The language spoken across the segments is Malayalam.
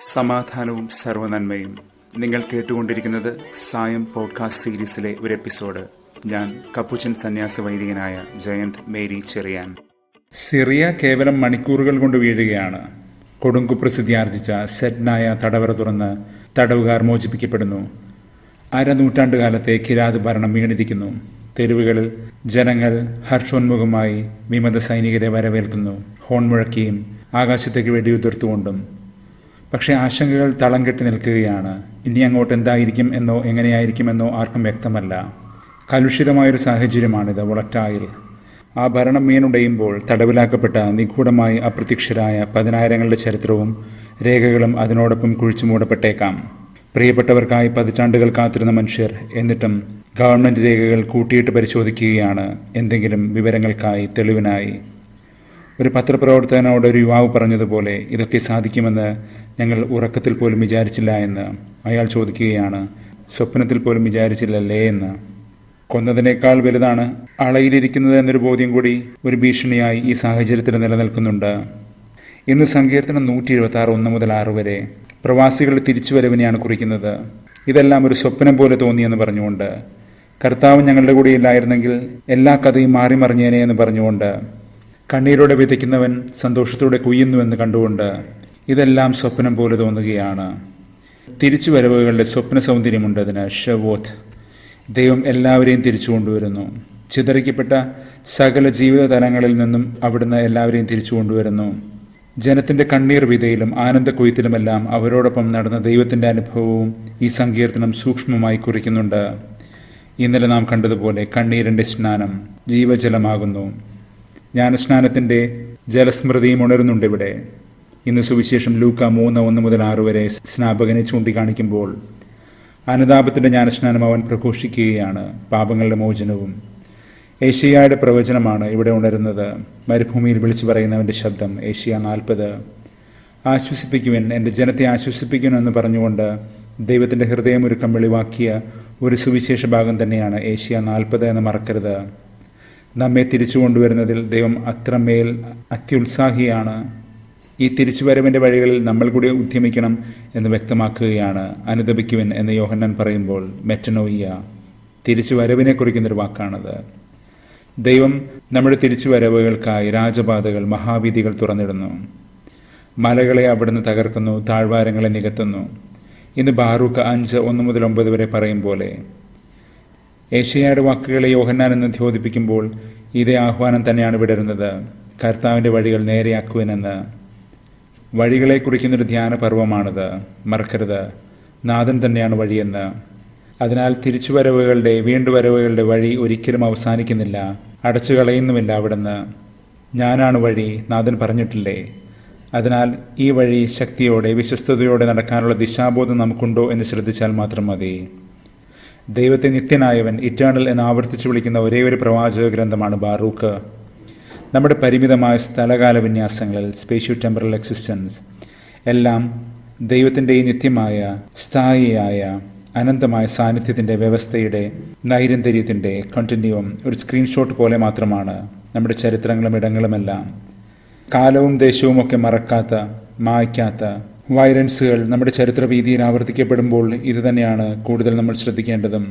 സമാധാനവും സർവ്വനന്മയും. നിങ്ങൾ കേട്ടുകൊണ്ടിരിക്കുന്നത് സായം പോഡ്കാസ്റ്റ് സീരീസിലെ ഒരു എപ്പിസോഡ്. ഞാൻ കപ്പുച്ചൻ സന്യാസ വൈദികനായ ജയന്ത് മേരി ചെറിയാൻ. സിറിയ കേവലം മണിക്കൂറുകൾ കൊണ്ട് വീഴുകയാണ്. കൊടുങ്കുപ്രസിദ്ധിയാർജിച്ച സെഡ്നായ തടവറ തുറന്ന് തടവുകാർ മോചിപ്പിക്കപ്പെടുന്നു. അരനൂറ്റാണ്ടുകാലത്തെ കിരാത് ഭരണം വീണിരിക്കുന്നു. തെരുവുകളിൽ ജനങ്ങൾ ഹർഷോന്മുഖമായി വിമത സൈനികരെ വരവേൽക്കുന്നു, ഹോൺ മുഴക്കിയും ആകാശത്തേക്ക് വെടിയുതിർത്തുകൊണ്ടും. പക്ഷേ ആശങ്കകൾ തളം കെട്ടി നിൽക്കുകയാണ്. ഇനി അങ്ങോട്ട് എന്തായിരിക്കും എന്നോ എങ്ങനെയായിരിക്കുമെന്നോ ആർക്കും വ്യക്തമല്ല. കലുഷിതമായൊരു സാഹചര്യമാണിത്. വൊളറ്റൈൽ. ആ ഭരണം വീണുടയുമ്പോൾ തടവിലാക്കപ്പെട്ട നിഗൂഢമായി അപ്രത്യക്ഷരായ പതിനായിരങ്ങളുടെ ചരിത്രവും രേഖകളും അതിനോടൊപ്പം കുഴിച്ചു മൂടപ്പെട്ടേക്കാം. പ്രിയപ്പെട്ടവർക്കായി പതിറ്റാണ്ടുകൾ കാത്തിരുന്ന മനുഷ്യർ എന്നിട്ടും ഗവൺമെൻറ് രേഖകൾ കൂട്ടിയിട്ട് പരിശോധിക്കുകയാണ്, എന്തെങ്കിലും വിവരങ്ങൾക്കായി, തെളിവിനായി. ഒരു പത്രപ്രവർത്തകനോട് ഒരു യുവാവ് പറഞ്ഞതുപോലെ, ഇതൊക്കെ സാധിക്കുമെന്ന് ഞങ്ങൾ ഉറക്കത്തിൽ പോലും വിചാരിച്ചില്ല എന്ന്. അയാൾ ചോദിക്കുകയാണ്, സ്വപ്നത്തിൽ പോലും വിചാരിച്ചില്ലല്ലേ എന്ന്. കൊന്നതിനേക്കാൾ വലുതാണ് അളയിലിരിക്കുന്നത് എന്നൊരു ബോധ്യം കൂടി ഒരു ഭീഷണിയായി ഈ സാഹചര്യത്തിൽ നിലനിൽക്കുന്നുണ്ട്. ഇന്ന് സങ്കീർത്തനം 176 1 മുതൽ 6 വരെ പ്രവാസികളുടെ തിരിച്ചുവരവിനെയാണ് കുറിക്കുന്നത്. ഇതെല്ലാം ഒരു സ്വപ്നം പോലെ തോന്നിയെന്ന് പറഞ്ഞുകൊണ്ട്, കർത്താവ് ഞങ്ങളുടെ കൂടെ ഇല്ലായിരുന്നെങ്കിൽ എല്ലാ കഥയും മാറിമറിഞ്ഞേനെ എന്ന് പറഞ്ഞുകൊണ്ട്, കണ്ണീരോടെ വിതയ്ക്കുന്നവൻ സന്തോഷത്തോടെ കൊയ്യുന്നുവെന്ന് കണ്ടുകൊണ്ട്, ഇതെല്ലാം സ്വപ്നം പോലെ തോന്നുകയാണ്. തിരിച്ചുവരവുകളുടെ സ്വപ്ന സൗന്ദര്യമുണ്ട് അതിന്. ഷവോത്ത്. ദൈവം എല്ലാവരെയും തിരിച്ചു കൊണ്ടുവരുന്നു. ചിതറിക്കപ്പെട്ട സകല ജീവിത തലങ്ങളിൽ നിന്നും അവിടുന്ന് എല്ലാവരെയും തിരിച്ചു കൊണ്ടുവരുന്നു. ജനത്തിൻ്റെ കണ്ണീർ വിതയിലും ആനന്ദ കൊയ്ത്തിലുമെല്ലാം അവരോടൊപ്പം നടന്ന ദൈവത്തിൻ്റെ അനുഭവവും ഈ സങ്കീർത്തനം സൂക്ഷ്മമായി കുറിക്കുന്നുണ്ട്. ഇന്നലെ നാം കണ്ടതുപോലെ കണ്ണീരിൻ്റെ സ്നാനം ജീവജലമാകുന്നു. ജ്ഞാനസ്നാനത്തിൻ്റെ ജലസ്മൃതിയും ഉണരുന്നുണ്ട് ഇവിടെ. ഇന്ന് സുവിശേഷം ലൂക്ക 3 1 മുതൽ 6 വരെ സ്നാപകനെ ചൂണ്ടിക്കാണിക്കുമ്പോൾ അനുതാപത്തിൻ്റെ ജ്ഞാനസ്നാനം അവൻ പ്രഘോഷിക്കുകയാണ്, പാപങ്ങളുടെ മോചനവും. ഏശയ്യായുടെ പ്രവചനമാണ് ഇവിടെ ഉണരുന്നത്. മരുഭൂമിയിൽ വിളിച്ചു പറയുന്നവൻ്റെ ശബ്ദം. ഏശയ്യ 40. ആശ്വസിപ്പിക്കുവൻ, എൻ്റെ ജനത്തെ ആശ്വസിപ്പിക്കുമെന്ന് പറഞ്ഞുകൊണ്ട് ദൈവത്തിൻ്റെ ഹൃദയമൊരുക്കം വെളിവാക്കിയ ഒരു സുവിശേഷ ഭാഗം തന്നെയാണ് ഏശയ്യ 40 എന്ന് മറക്കരുത്. നമ്മെ തിരിച്ചു കൊണ്ടുവരുന്നതിൽ ദൈവം അത്രമേൽ അത്യുത്സാഹിയാണ്. ഈ തിരിച്ചുവരവിൻ്റെ വഴികളിൽ നമ്മൾ കൂടി ഉദ്യമിക്കണം എന്ന് വ്യക്തമാക്കുകയാണ്. അനുതപിക്കുവൻ എന്ന് യോഹന്നാൻ പറയുമ്പോൾ മെറ്റനോയിയ, തിരിച്ചുവരവിനെ കുറിക്കുന്നൊരു വാക്കാണത്. ദൈവം നമ്മുടെ തിരിച്ചുവരവുകൾക്കായി രാജപാതകൾ, മഹാവീഥികൾ തുറന്നിടുന്നു. മലകളെ അവിടുന്ന് തകർക്കുന്നു, താഴ്വാരങ്ങളെ നികത്തുന്നു. ഇന്ന് ബാറൂക്ക് 5 1 മുതൽ 9 വരെ പറയും പോലെ ഏശയ്യായുടെ വാക്കുകളെ യോഹന്നാൻ എന്ന് ദ്യോതിപ്പിക്കുമ്പോൾ ഇതേ ആഹ്വാനം തന്നെയാണ് വിടരുന്നത്. കർത്താവിൻ്റെ വഴികൾ നേരെയാക്കുവനെന്ന്. വഴികളെ കുറിക്കുന്നൊരു ധ്യാന പർവ്വമാണിത്. മറക്കരുത്, നാഥൻ തന്നെയാണ് വഴിയെന്ന്. അതിനാൽ തിരിച്ചുവരവുകളുടെ, വീണ്ടുവരവുകളുടെ വഴി ഒരിക്കലും അവസാനിക്കുന്നില്ല, അടച്ചു കളയുന്നുമില്ല അവിടുന്ന്. ഞാനാണ് വഴി, നാഥൻ പറഞ്ഞിട്ടില്ലേ. അതിനാൽ ഈ വഴി ശക്തിയോടെ, വിശ്വസ്തയോടെ നടക്കാനുള്ള ദിശാബോധം നമുക്കുണ്ടോ എന്ന് ശ്രദ്ധിച്ചാൽ മാത്രം മതി. ദൈവത്തെ നിത്യനായവൻ, ഇറ്റേണൽ എന്ന് ആവർത്തിച്ചു വിളിക്കുന്ന ഒരേ ഒരു പ്രവാചക ഗ്രന്ഥമാണ് ബാറൂക്ക്. നമ്മുടെ പരിമിതമായ സ്ഥലകാല വിന്യാസങ്ങളിൽ, സ്പേഷ്യോ ടെമ്പറൽ എക്സിസ്റ്റൻസ്, എല്ലാം ദൈവത്തിൻ്റെ ഈ നിത്യമായ, സ്ഥായിയായ, അനന്തമായ സാന്നിധ്യത്തിൻ്റെ, വ്യവസ്ഥയുടെ, നൈരന്തര്യത്തിൻ്റെ കണ്ടിന്യൂം ഒരു സ്ക്രീൻഷോട്ട് പോലെ മാത്രമാണ്. നമ്മുടെ ചരിത്രങ്ങളും ഇടങ്ങളുമെല്ലാം കാലവും ദേശവും ഒക്കെ മറക്കാത്ത, മായ്ക്കാത്ത വയലൻസുകൾ നമ്മുടെ ചരിത്രവീതിയിൽ ആവർത്തിക്കപ്പെടുമ്പോൾ ഇത് തന്നെയാണ് കൂടുതൽ നമ്മൾ ശ്രദ്ധിക്കേണ്ടതും.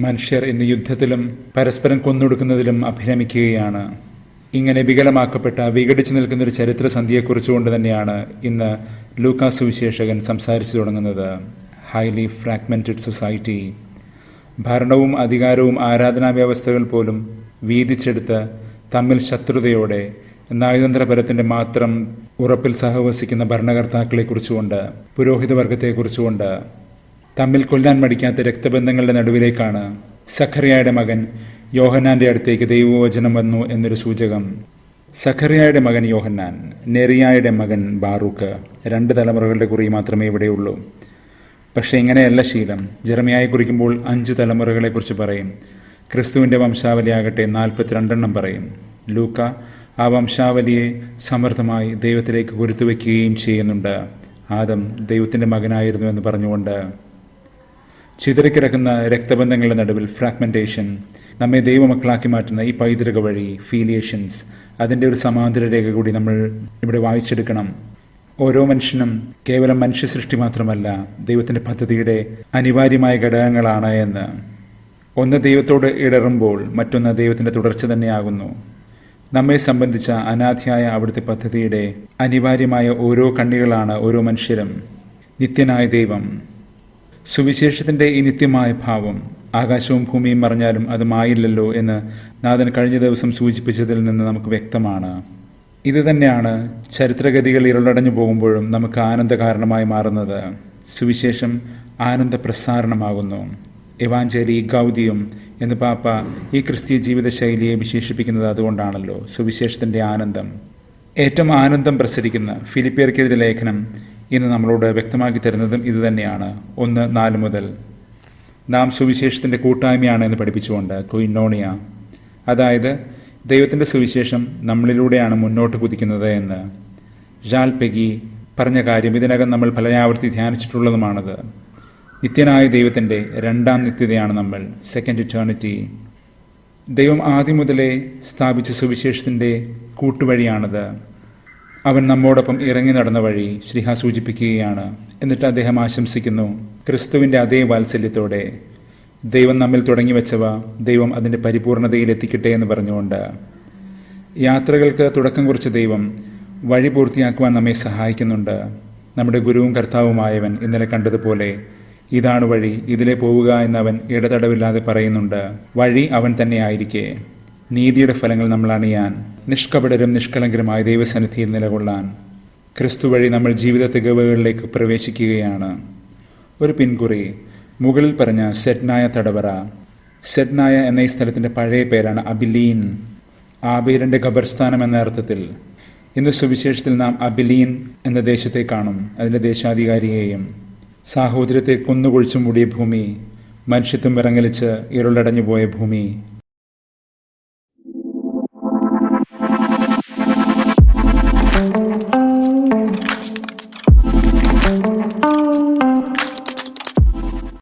മനുഷ്യർ ഇന്ന് യുദ്ധത്തിലും പരസ്പരം കൊന്നൊടുക്കുന്നതിലും അഭിരമിക്കുകയാണ്. ഇങ്ങനെ വികലമാക്കപ്പെട്ട, വിഘടിച്ചു നിൽക്കുന്നൊരു ചരിത്രസന്ധിയെക്കുറിച്ചുകൊണ്ട് തന്നെയാണ് ഇന്ന് ലൂക്കാ സുവിശേഷകൻ സംസാരിച്ചു തുടങ്ങുന്നത്. Highly fragmented society. ഭരണവും അധികാരവും ആരാധനാ വ്യവസ്ഥകൾ പോലും വീതിച്ചെടുത്ത് തമ്മിൽ ശത്രുതയോടെ നയതന്ത്രപരത്തിൻ്റെ മാത്രം ഉറപ്പിൽ സഹവസിക്കുന്ന ഭരണകർത്താക്കളെക്കുറിച്ചുകൊണ്ട്, പുരോഹിതവർഗത്തെക്കുറിച്ചുകൊണ്ട്, തമ്മിൽ കൊല്ലാൻ മടിക്കാത്ത രക്തബന്ധങ്ങളുടെ നടുവിലേക്കാണ് സഖറിയായുടെ മകൻ യോഹന്നാൻ്റെ അടുത്തേക്ക് ദൈവവചനം വന്നു എന്നൊരു സൂചകം. സഖറിയായുടെ മകൻ യോഹന്നാൻ, നെറിയായുടെ മകൻ ബാറൂക്ക്. 2 തലമുറകളുടെ കുറി മാത്രമേ ഇവിടെയുള്ളൂ. പക്ഷേ ഇങ്ങനെയല്ല ശീലം. ജെറമിയായെ കുറിക്കുമ്പോൾ 5 തലമുറകളെക്കുറിച്ച് പറയും. ക്രിസ്തുവിൻ്റെ വംശാവലിയാകട്ടെ 42 പറയും. ലൂക്ക ആ വംശാവലിയെ സമർത്ഥമായി ദൈവത്തിലേക്ക് കൊരുത്തുവെക്കുകയും ചെയ്യുന്നുണ്ട്. ആദം ദൈവത്തിൻ്റെ മകനായിരുന്നു എന്ന് പറഞ്ഞുകൊണ്ട്. ചിതറിക്കിടക്കുന്ന രക്തബന്ധങ്ങളുടെ നടുവിൽ ഫ്രാഗ്മെന്റേഷൻ, നമ്മെ ദൈവമക്കളാക്കി മാറ്റുന്ന ഈ പൈതൃക വഴി ഫീലിയേഷൻസ്, അതിൻ്റെ ഒരു സമാന്തര രേഖ കൂടി നമ്മൾ ഇവിടെ വായിച്ചെടുക്കണം. ഓരോ മനുഷ്യനും കേവലം മനുഷ്യ സൃഷ്ടി മാത്രമല്ല, ദൈവത്തിൻ്റെ പദ്ധതിയുടെ അനിവാര്യമായ ഘടകങ്ങളാണ് എന്ന്. ഒന്ന് ദൈവത്തോട് ഇടറുമ്പോൾ മറ്റൊന്ന് ദൈവത്തിൻ്റെ തുടർച്ച തന്നെയാകുന്നു. നമ്മെ സംബന്ധിച്ച അനാദിയായ അവിടുത്തെ പദ്ധതിയുടെ അനിവാര്യമായ ഓരോ കണ്ണികളാണ് ഓരോ മനുഷ്യരും. നിത്യനായ ദൈവം, സുവിശേഷത്തിൻ്റെ ഈ നിത്യമായ ഭാവം, ആകാശവും ഭൂമിയും മറിഞ്ഞാലും അത് മായില്ലല്ലോ എന്ന് നാഥൻ കഴിഞ്ഞ ദിവസം സൂചിപ്പിച്ചതിൽ നിന്ന് നമുക്ക് വ്യക്തമാണ്. ഇത് തന്നെയാണ് ചരിത്രഗതികൾ ഇരുളടഞ്ഞു പോകുമ്പോഴും നമുക്ക് ആനന്ദ കാരണമായി മാറുന്നത്. സുവിശേഷം ആനന്ദ പ്രസാരണമാകുന്നു. എവാഞ്ചലി ഗൗദിയം എന്ന് പാപ്പ ഈ ക്രിസ്തീയ ജീവിത ശൈലിയെ വിശേഷിപ്പിക്കുന്നത് അതുകൊണ്ടാണല്ലോ, സുവിശേഷത്തിൻ്റെ ആനന്ദം. ഏറ്റവും ആനന്ദം പ്രസരിക്കുന്ന ഫിലിപ്പിയർക്കെതിരെ ലേഖനം ഇന്ന് നമ്മളോട് വ്യക്തമാക്കി തരുന്നതും ഇതുതന്നെയാണ്. 1:4 മുതൽ നാം സുവിശേഷത്തിൻ്റെ കൂട്ടായ്മയാണ് എന്ന് പഠിപ്പിച്ചുകൊണ്ട് കൊയിനോണിയ, അതായത് ദൈവത്തിൻ്റെ സുവിശേഷം നമ്മളിലൂടെയാണ് മുന്നോട്ട് കുതിക്കുന്നത് എന്ന് ജാൽ പെഗി പറഞ്ഞ കാര്യം ഇതിനകം നമ്മൾ പലയാവർത്തി ധ്യാനിച്ചിട്ടുള്ളതുമാണത്. നിത്യനായ ദൈവത്തിൻ്റെ രണ്ടാം നിത്യതയാണ് നമ്മൾ, സെക്കൻഡ് ഇറ്റേണിറ്റി. ദൈവം ആദ്യം മുതലേ സ്ഥാപിച്ച സുവിശേഷത്തിൻ്റെ കൂട്ടുവഴിയാണത്. അവൻ നമ്മോടൊപ്പം ഇറങ്ങി നടന്ന വഴി ശ്രീഹ സൂചിപ്പിക്കുകയാണ്. എന്നിട്ട് അദ്ദേഹം ആശംസിക്കുന്നു, ക്രിസ്തുവിൻ്റെ അതേ വാത്സല്യത്തോടെ ദൈവം നമ്മിൽ തുടങ്ങി വെച്ചവ ദൈവം അതിൻ്റെ പരിപൂർണതയിൽ എത്തിക്കട്ടെ എന്ന് പറഞ്ഞുകൊണ്ട്. യാത്രകൾക്ക് തുടക്കം കുറിച്ച ദൈവം വഴി പൂർത്തിയാക്കുവാൻ നമ്മെ സഹായിക്കുന്നുണ്ട്. നമ്മുടെ ഗുരുവും കർത്താവുമായവൻ ഇന്നലെ കണ്ടതുപോലെ ഇതാണ് വഴി, ഇതിലെ പോവുക എന്നവൻ ഇടതടവില്ലാതെ പറയുന്നുണ്ട്. വഴി അവൻ തന്നെ ആയിരിക്കെ നീതിയുടെ ഫലങ്ങൾ നമ്മൾ അണിയാൻ, നിഷ്കപടരും നിഷ്കളങ്കരുമായ ദൈവസന്നിധിയിൽ നിലകൊള്ളാൻ ക്രിസ്തു വഴി നമ്മൾ ജീവിത തികവുകളിലേക്ക് പ്രവേശിക്കുകയാണ്. ഒരു പിൻകുറി, മുകളിൽ പറഞ്ഞ സെഡ്നായ തടവറ, സെഡ്നായ എന്ന ഈ സ്ഥലത്തിൻ്റെ പഴയ പേരാണ് അബിലീൻ, ആബേലിൻ്റെ ഖബർസ്ഥാനം എന്ന അർത്ഥത്തിൽ. ഇന്ന് സുവിശേഷത്തിൽ നാം അബിലീൻ എന്ന ദേശത്തെ കാണും, അതിൻ്റെ ദേശാധികാരിയെയും. സാഹോദര്യത്തെ കുന്നുകുഴിച്ചു മൂടിയ ഭൂമി, മനുഷ്യത്വം വിറങ്ങലിച്ച് ഇരുളടഞ്ഞു പോയ ഭൂമി,